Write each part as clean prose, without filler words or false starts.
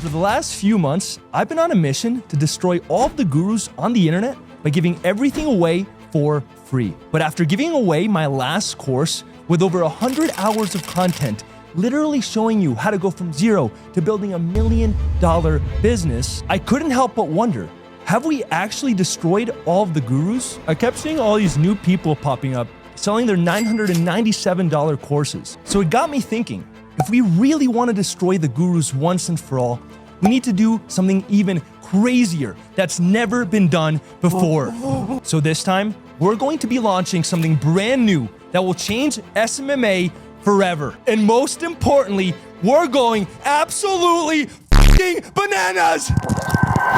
For the last few months, I've been on a mission to destroy all of the gurus on the internet by giving everything away for free. But after giving away my last course with over 100 hours of content, literally showing you how to go from zero to building $1 million business, I couldn't help but wonder, have we actually destroyed all of the gurus? I kept seeing all these new people popping up, selling their $997 courses. So it got me thinking, if we really want to destroy the gurus once and for all, we need to do something even crazier that's never been done before. So this time, we're going to be launching something brand new that will change SMMA forever. And most importantly, we're going absolutely f***ing bananas!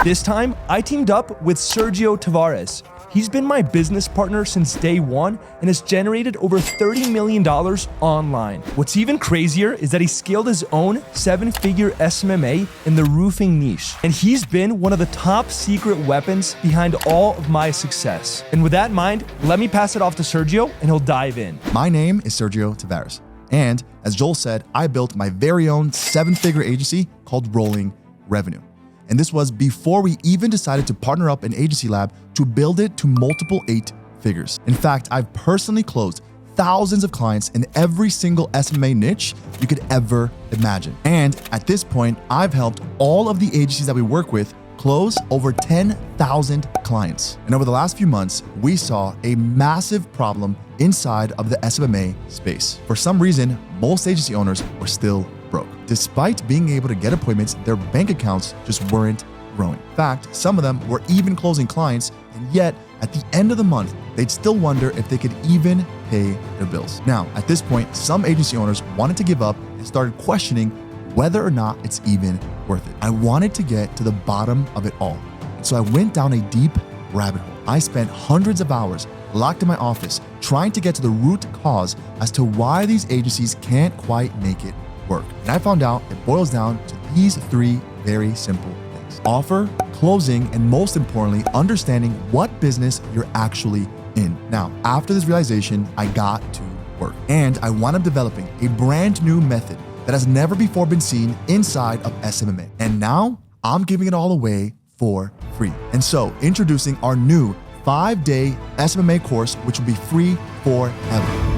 This time, I teamed up with Sergio Tavares. He's been my business partner since day one and has generated over $30 million online. What's even crazier is that he scaled his own 7-figure SMMA in the roofing niche. And he's been one of the top secret weapons behind all of my success. And with that in mind, let me pass it off to Sergio and he'll dive in. My name is Sergio Tavares. And as Joel said, I built my very own 7-figure agency called Rolling Revenue. And this was before we even decided to partner up an agency lab to build it to multiple 8 figures. In fact, I've personally closed thousands of clients in every single SMMA niche you could ever imagine. And at this point, I've helped all of the agencies that we work with close over 10,000 clients. And over the last few months, we saw a massive problem inside of the SMMA space. For some reason, most agency owners were still broke. Despite being able to get appointments, their bank accounts just weren't growing. In fact, some of them were even closing clients, and yet at the end of the month, they'd still wonder if they could even pay their bills. Now, at this point, some agency owners wanted to give up and started questioning whether or not it's even worth it. I wanted to get to the bottom of it all. And so I went down a deep rabbit hole. I spent hundreds of hours locked in my office trying to get to the root cause as to why these agencies can't quite make it work. And I found out it boils down to these 3 very simple things: offer, closing, and most importantly, understanding what business you're actually in. Now, after this realization, I got to work. And I wound up developing a brand new method that has never before been seen inside of SMMA. And now I'm giving it all away for free. And so introducing our new 5-day SMMA course, which will be free forever.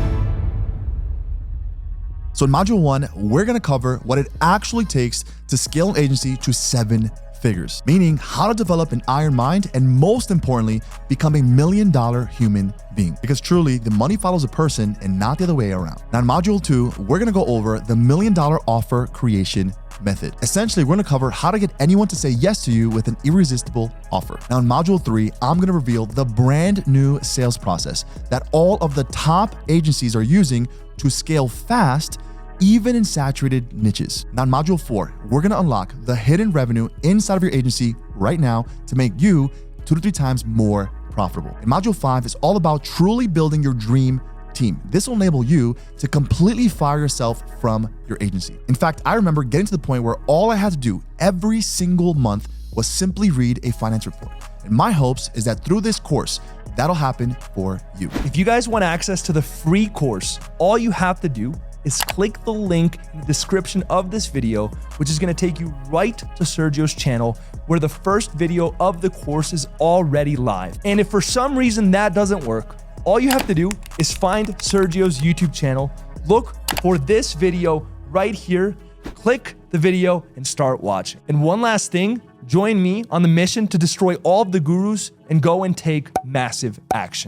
So in Module 1, we're gonna cover what it actually takes to scale an agency to 7 figures, meaning how to develop an iron mind and most importantly, become $1 million human being. Because truly, the money follows a person and not the other way around. Now in Module 2, we're gonna go over the $1 million offer creation method. Essentially, we're gonna cover how to get anyone to say yes to you with an irresistible offer. Now in Module 3, I'm gonna reveal the brand new sales process that all of the top agencies are using to scale fast, even in saturated niches. Now in Module 4, we're gonna unlock the hidden revenue inside of your agency right now to make you 2 to 3 times more profitable. And Module 5 is all about truly building your dream team. This will enable you to completely fire yourself from your agency. In fact, I remember getting to the point where all I had to do every single month was simply read a finance report. And my hopes is that through this course, that'll happen for you. If you guys want access to the free course, all you have to do is click the link in the description of this video, which is going to take you right to Sergio's channel, where the first video of the course is already live. And if for some reason that doesn't work, all you have to do is find Sergio's YouTube channel, look for this video right here, click the video and start watching. And one last thing, join me on the mission to destroy all of the gurus and go and take massive action.